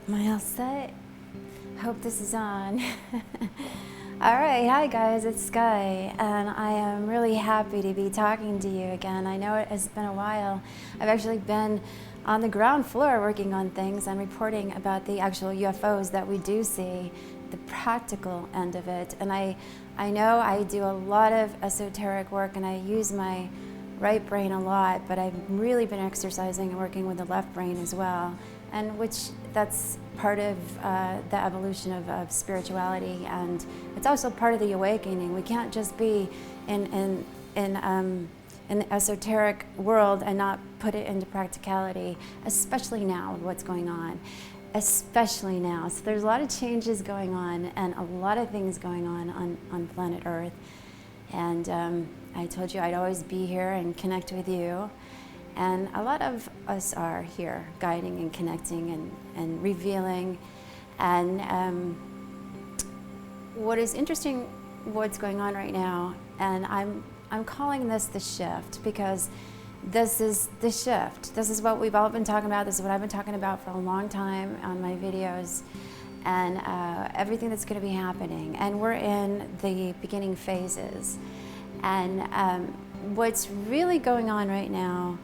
Am I all set? Hope this is on. All right, hi guys, it's Sky, and I am really happy to be talking to you again. I know it has been a while. I've actually been on the ground floor working on things and reporting about the actual UFOs that we do see, the practical end of it. And I know I do a lot of esoteric work and I use my right brain a lot, but I've really been exercising and working with the left brain as well, and that's part of the evolution of spirituality, and it's also part of the awakening. We can't just be in the esoteric world and not put it into practicality, especially now with what's going on, especially now. So there's a lot of changes going on and a lot of things going on planet Earth. And I told you I'd always be here and connect with you. And a lot of us are here, guiding and connecting and revealing. And what is interesting, what's going on right now, and I'm calling this the shift, because this is the shift. This is what we've all been talking about. This is what I've been talking about for a long time on my videos, and everything that's going to be happening. And we're in the beginning phases. And what's really going on right now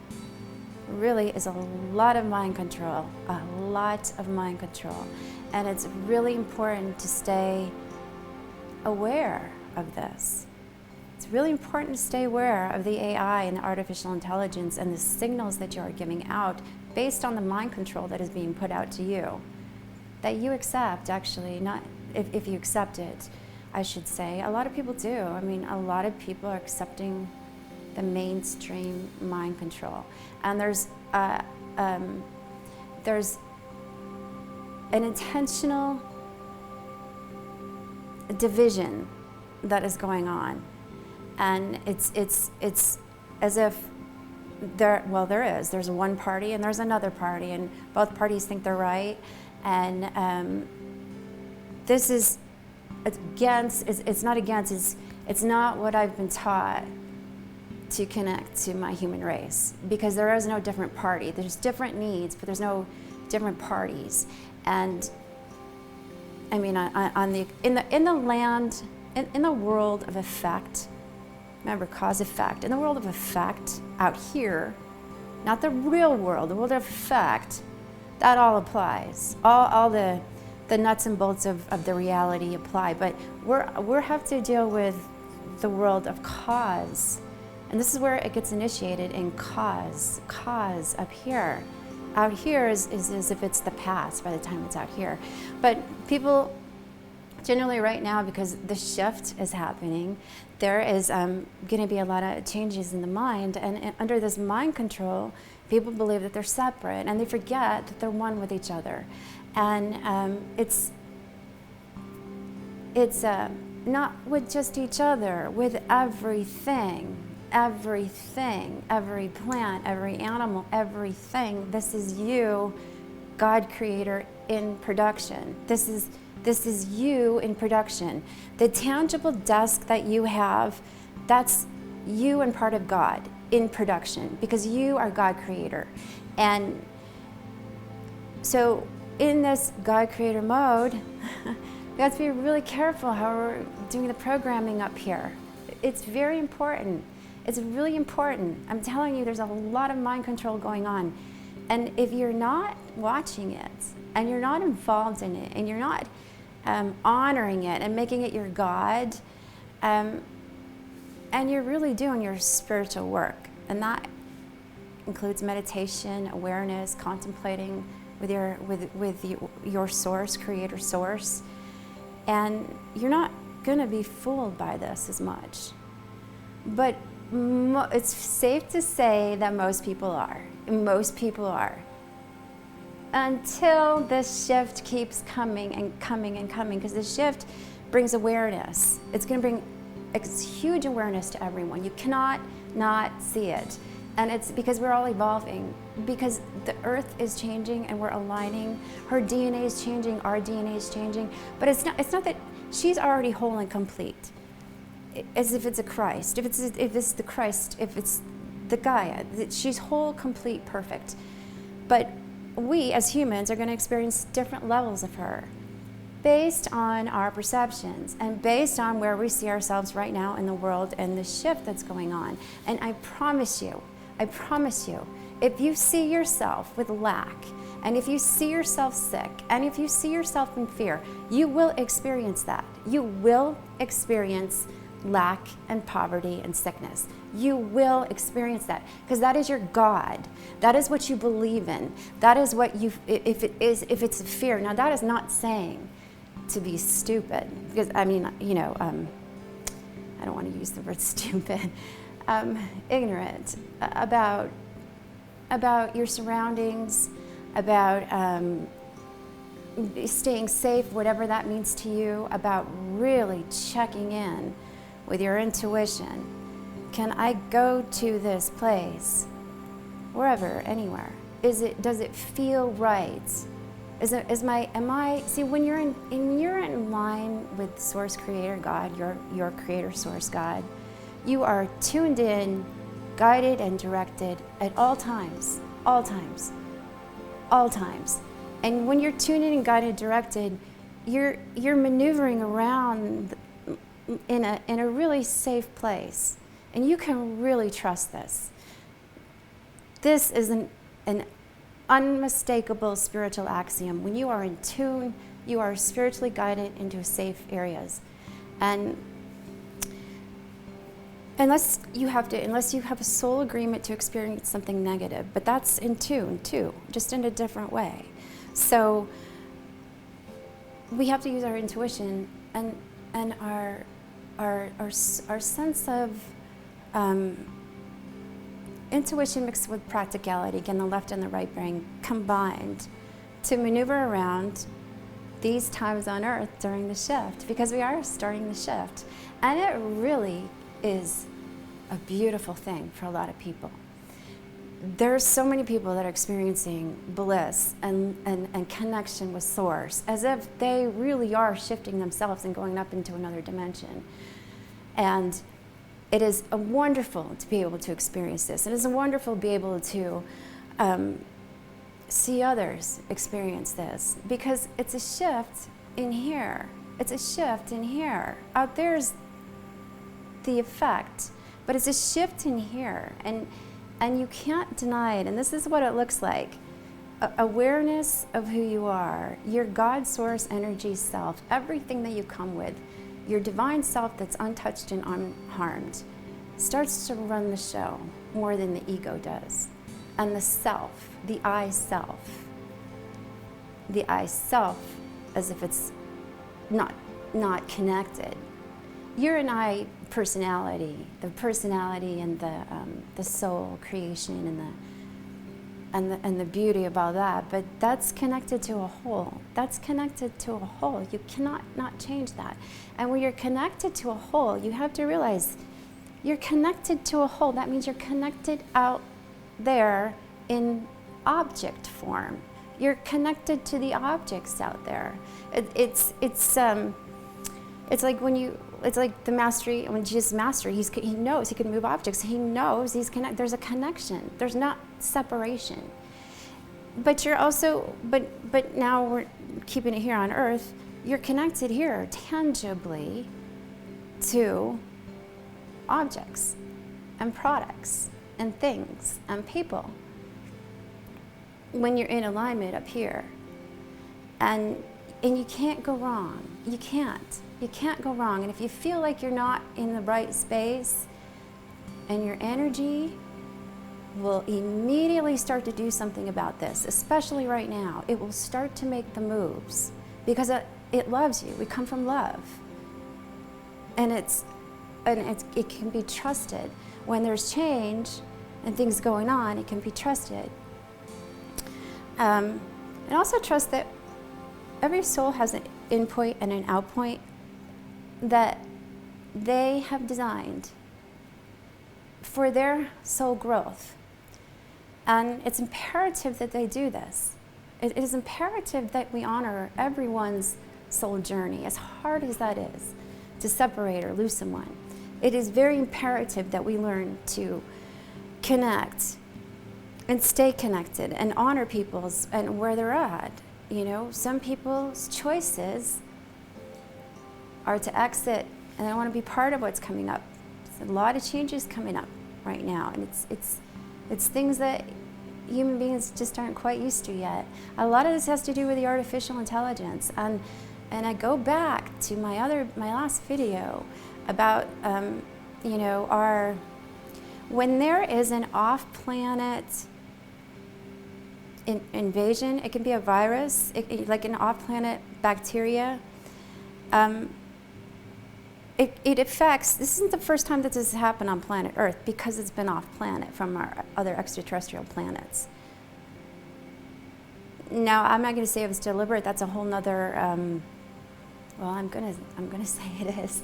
really is a lot of mind control, a lot of mind control. And it's really important to stay aware of this. It's really important to stay aware of the AI and the artificial intelligence and the signals that you are giving out based on the mind control that is being put out to you, that you accept, actually, not if you accept it, I should say. A lot of people do. I mean, a lot of people are accepting the mainstream mind control. And there's an intentional division that is going on. And it's as if there's one party and there's another party, and both parties think they're right. And this is against, it's not what I've been taught to connect to my human race, because there is no different party. There's different needs, but there's no different parties. And I mean, in the world of effect, remember, cause effect. In the world of effect out here, not the real world, the world of effect, that all applies. All the nuts and bolts of the reality apply. But we have to deal with the world of cause. And this is where it gets initiated in cause up here. Out here is as if it's the past by the time it's out here. But people generally right now, because the shift is happening, there is going to be a lot of changes in the mind. And under this mind control, people believe that they're separate, and they forget that they're one with each other. And it's not with just each other, with everything, every plant, every animal, everything. This is you, God creator, in production. This is you in production. The tangible desk that you have, that's you and part of God in production, because you are God creator. And so in this God creator mode, we have to be really careful how we're doing the programming up here. It's very important. It's really important. I'm telling you, there's a lot of mind control going on. And if you're not watching it, and you're not involved in it, and you're not honoring it and making it your God, and you're really doing your spiritual work, and that includes meditation, awareness, contemplating with your source, creator source, and you're not going to be fooled by this as much. But it's safe to say that most people are. Most people are. Until this shift keeps coming and coming and coming, because the shift brings awareness. It's going to bring huge awareness to everyone. You cannot not see it. And it's because we're all evolving, because the earth is changing and we're aligning. Her DNA is changing, our DNA is changing. But it's not that she's already whole and complete, as if it's a Christ. If it's the Christ, if it's the Gaia, she's whole, complete, perfect. But we as humans are going to experience different levels of her based on our perceptions and based on where we see ourselves right now in the world and the shift that's going on. And I promise you, if you see yourself with lack, and if you see yourself sick, and if you see yourself in fear, you will experience that. You will experience lack and poverty and sickness. You will experience that because that is your God. That is what you believe in. That is what you, if it's a fear. Now that is not saying to be stupid, because I mean, I don't want to use the word stupid, ignorant about your surroundings, about staying safe, whatever that means to you, about really checking in with your intuition. Can I go to this place, wherever, anywhere? Does it feel right? See, when you're in line with Source Creator God, your Creator Source God, you are tuned in, guided and directed at all times. And when you're tuned in and guided, directed, you're maneuvering around in a really safe place, and you can really trust this. This is an unmistakable spiritual axiom. When you are in tune, you are spiritually guided into safe areas, and unless you have a soul agreement to experience something negative, but that's in tune too, just in a different way. So we have to use our intuition and our sense of intuition mixed with practicality, again, the left and the right brain combined, to maneuver around these times on Earth during the shift, because we are starting the shift. And it really is a beautiful thing for a lot of people. There's so many people that are experiencing bliss and connection with Source, as if they really are shifting themselves and going up into another dimension. And it is wonderful to be able to experience this. It is wonderful to be able to see others experience this, because it's a shift in here. It's a shift in here. Out there's the effect, but it's a shift in here, and you can't deny it. And this is what it looks like. Awareness of who you are, your God Source energy self, everything that you come with, your divine self that's untouched and unharmed, starts to run the show more than the ego does. And the self, the I self, as if it's not connected. You're an I personality, the personality and the soul creation and the beauty of all that, but that's connected to a whole. That's connected to a whole. You cannot not change that. And when you're connected to a whole, you have to realize you're connected to a whole. That means you're connected out there in object form. You're connected to the objects out there. It's like it's like the mastery, when Jesus mastery, he knows he can move objects. He knows there's a connection. There's not separation. But you're also, but now we're keeping it here on Earth. You're connected here tangibly to objects and products and things and people when you're in alignment up here. And you can't go wrong. You can't go wrong. And if you feel like you're not in the right space, and your energy will immediately start to do something about this, especially right now. It will start to make the moves because it loves you. We come from love. And it can be trusted. When there's change and things going on, it can be trusted. And also trust that every soul has an in point and an out point that they have designed for their soul growth. And it's imperative that they do this. It is imperative that we honor everyone's soul journey, as hard as that is, to separate or lose someone. It is very imperative that we learn to connect and stay connected and honor people's and where they're at. You know, some people's choices are to exit and they want to be part of what's coming up. There's a lot of changes coming up right now, and it's things that human beings just aren't quite used to yet. A lot of this has to do with the artificial intelligence, and I go back to my last video about you know, when there is an off-planet invasion, it can be a virus, like an off-planet bacteria. It affects, this isn't the first time that this has happened on planet Earth because it's been off-planet from our other extraterrestrial planets. Now, I'm not going to say it was deliberate. That's a whole nother, well, I'm gonna say it is,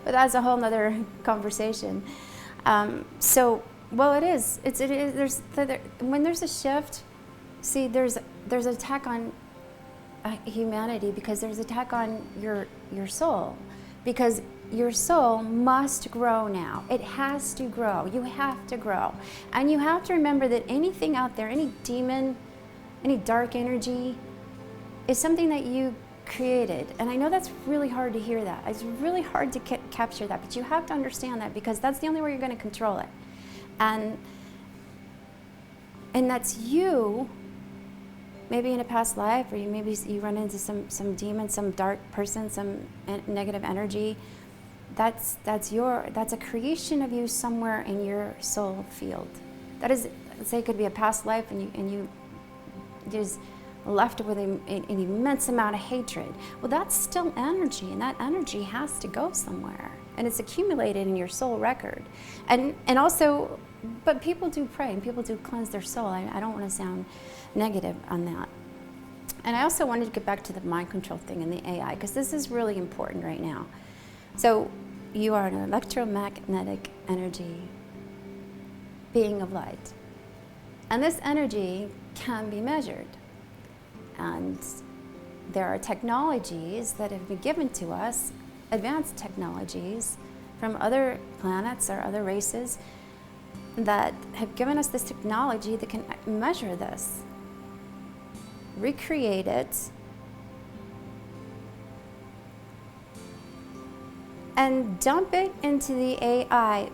but that's a whole nother conversation. So, well, it is. It is. When there's a shift, see, there's an attack on humanity because there's an attack on your soul, because your soul must grow now. It has to grow. You have to grow, and you have to remember that anything out there, any demon, any dark energy, is something that you created. And I know that's really hard to hear that. It's really hard to capture that, but you have to understand that because that's the only way you're going to control it. And that's you, maybe in a past life, or maybe you run into some demon, some dark person, some negative energy. That's a creation of you somewhere in your soul field. That is, let's say it could be a past life, and you just left with an immense amount of hatred. Well, that's still energy, and that energy has to go somewhere, and it's accumulated in your soul record. And also, but people do pray and people do cleanse their soul. I don't want to sound negative on that. And I also wanted to get back to the mind control thing and the AI, because this is really important right now. So you are an electromagnetic energy being of light, and this energy can be measured. And there are technologies that have been given to us, advanced technologies from other planets or other races, that have given us this technology that can measure this, recreate it, and dump it into the AI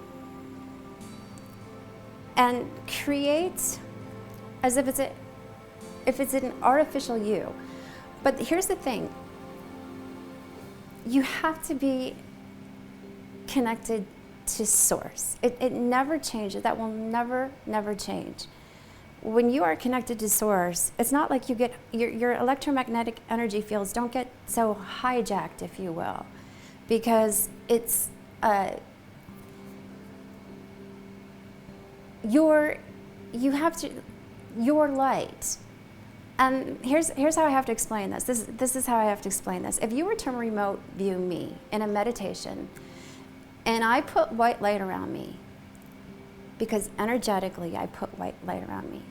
and create as if it's an artificial you. But here's the thing. You have to be connected to source. It never changes. That will never change. When you are connected to source, it's not like you get, your electromagnetic energy fields don't get so hijacked, if you will, because it's, you have to, your light. And here's how I have to explain this. This is how I have to explain this. If you were to remote view me in a meditation, and I put white light around me, because energetically I put white light around me,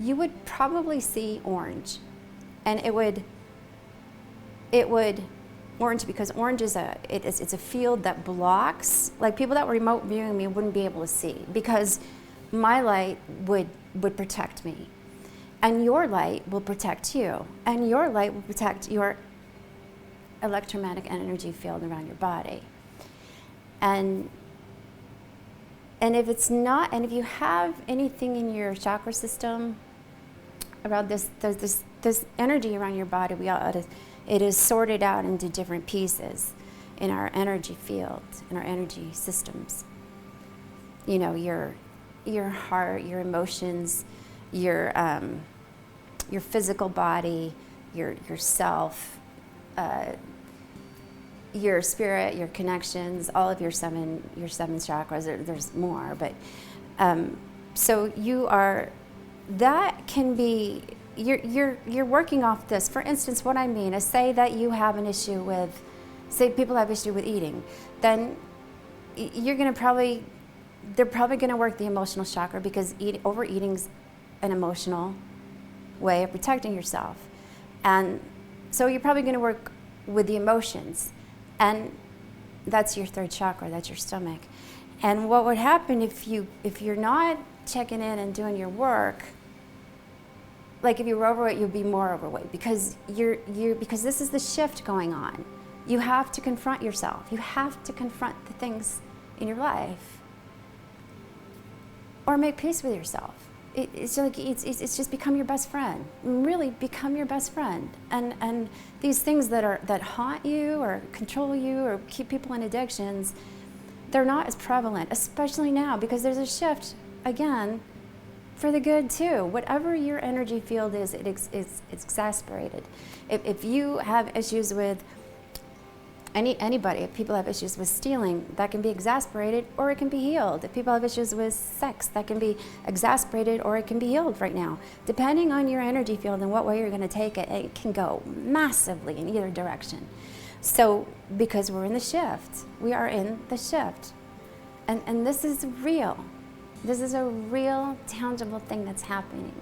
you would probably see orange. And it would orange, because orange is it's a field that blocks, like people that were remote viewing me wouldn't be able to see, because my light would protect me. And your light will protect you. And your light will protect your electromagnetic energy field around your body. And if it's not, and if you have anything in your chakra system around this energy around your body, it is sorted out into different pieces in our energy field, in our energy systems. You know, your heart, your emotions, your physical body, your self, your spirit, your connections, all of your seven chakras. There's more, but so you are. That can be. You're working off this. For instance, what I mean is, say that you have an issue with, say people have issue with eating, then you're gonna probably. They're probably going to work the emotional chakra, because overeating's an emotional way of protecting yourself. And so you're probably going to work with the emotions. And that's your third chakra, that's your stomach. And what would happen if you're not checking in and doing your work, like if you were overweight, you'd be more overweight because because this is the shift going on. You have to confront yourself. You have to confront the things in your life, or make peace with yourself. It's just become your best friend. Really become your best friend. And these things that haunt you or control you or keep people in addictions, they're not as prevalent, especially now because there's a shift again for the good too. Whatever your energy field is, it's exasperated. If you have issues with anybody, if people have issues with stealing, that can be exasperated or it can be healed. If people have issues with sex, that can be exasperated or it can be healed right now. Depending on your energy field and what way you're going to take it, it can go massively in either direction. So, because we're in the shift, we are in the shift. And this is real. This is a real, tangible thing that's happening.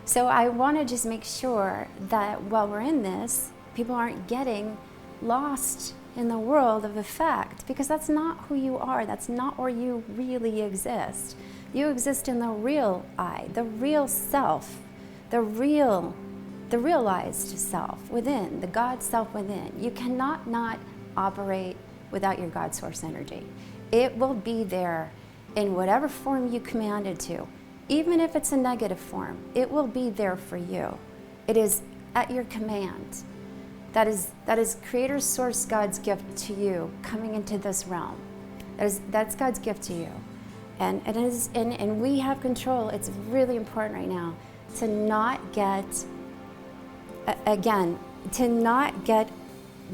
So I want to just make sure that while we're in this, people aren't getting lost in the world of effect, because that's not who you are. That's not where you really exist. You exist in the real I, the real self, the realized self within, the God self within. You cannot not operate without your God source energy. It will be there in whatever form you command it to. Even if it's a negative form, it will be there for you. It is at your command. That is Creator Source God's gift to you coming into this realm. That's God's gift to you. And we have control. It's really important right now to not get,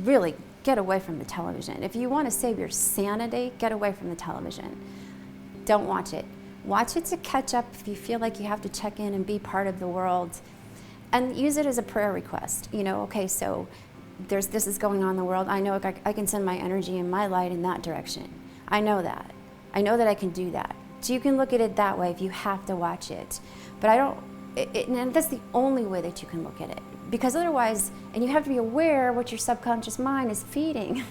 really get away from the television. If you want to save your sanity, get away from the television. Don't watch it. Watch it to catch up if you feel like you have to check in and be part of the world. And use it as a prayer request. Okay, so this is going on in the world. I know I can send my energy and my light in that direction. I know that. I know that I can do that. So you can look at it that way if you have to watch it. But and that's the only way that you can look at it. Because otherwise, and you have to be aware what your subconscious mind is feeding.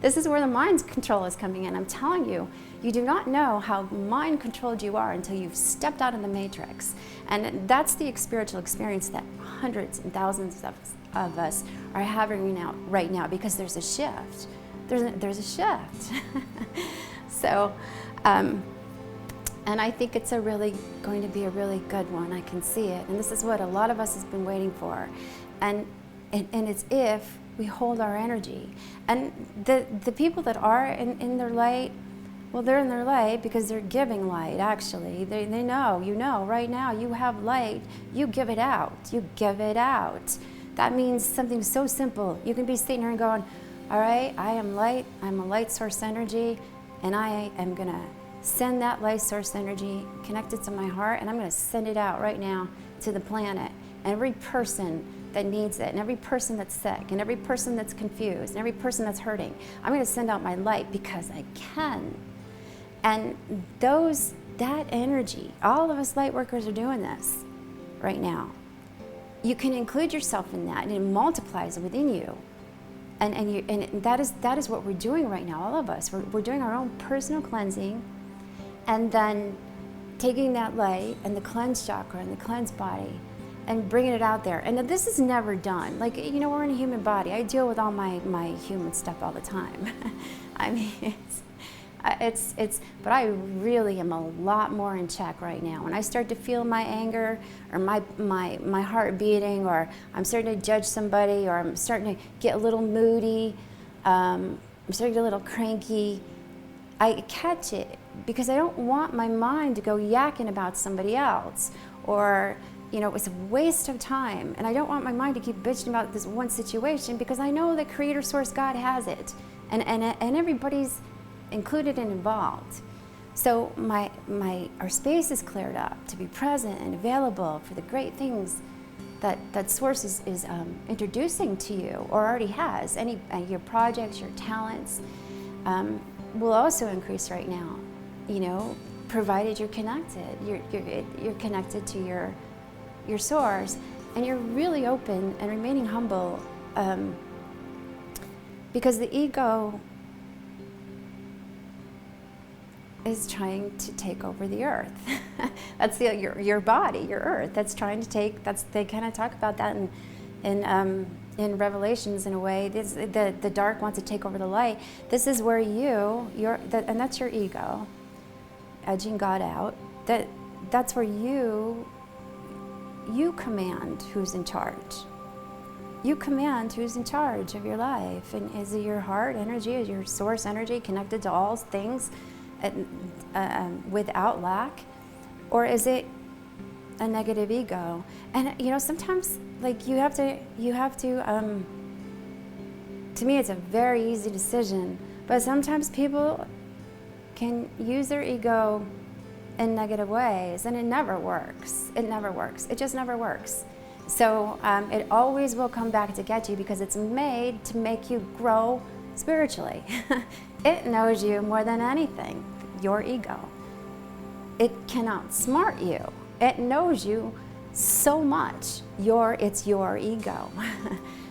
This is where the mind's control is coming in. I'm telling you, you do not know how mind controlled you are until you've stepped out of the matrix. And that's the spiritual experience that hundreds and thousands of us are having right now, because there's a shift. There's a shift. So, and I think it's going to be a really good one. I can see it. And this is what a lot of us has been waiting for. And it's if we hold our energy. And the people that are in their light, well, they're in their light because they're giving light, actually. They know, right now you have light, you give it out. You give it out. That means something so simple. You can be sitting here and going, all right, I am light, I'm a light source energy, and I am going to send that light source energy connected to my heart, and I'm going to send it out right now to the planet. And every person that needs it, and every person that's sick, and every person that's confused, and every person that's hurting, I'm going to send out my light because I can. And that energy, all of us light workers are doing this right now. You can include yourself in that, and it multiplies within you. And that is what we're doing right now, all of us. We're doing our own personal cleansing, and then taking that light and the cleansed chakra and the cleansed body and bringing it out there. And this is never done. Like, we're in a human body. I deal with all my human stuff all the time. I mean, but I really am a lot more in check right now. When I start to feel my anger or my heart beating, or I'm starting to judge somebody, or I'm starting to get a little moody, I'm starting to get a little cranky, I catch it because I don't want my mind to go yakking about somebody else, or it's a waste of time. And I don't want my mind to keep bitching about this one situation, because I know that Creator Source God has it, and everybody's included and involved. So our space is cleared up to be present and available for the great things that Source is introducing to you, or already has. Your projects, your talents will also increase right now, provided you're connected. You're connected to your source, and you're really open and remaining humble, because the ego is trying to take over the earth. That's your body, your earth. That's trying to take. They kind of talk about that in Revelations in a way. The dark wants to take over the light. This is where and that's your ego, edging God out. That's where you command who's in charge. You command who's in charge of your life. And is it your heart energy, is your source energy connected to all things without lack? Or is it a negative ego? And sometimes you have to, to me it's a very easy decision, but sometimes people can use their ego in negative ways, and it never works. It never works. It just never works. So it always will come back to get you, because it's made to make you grow spiritually. It knows you more than anything, your ego. It can outsmart you. It knows you so much. It's your ego.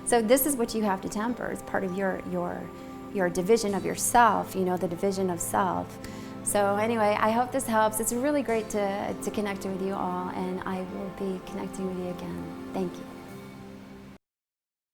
So this is what you have to temper. It's part of your division of yourself, the division of self. So anyway, I hope this helps. It's really great to connect with you all, and I will be connecting with you again. Thank you.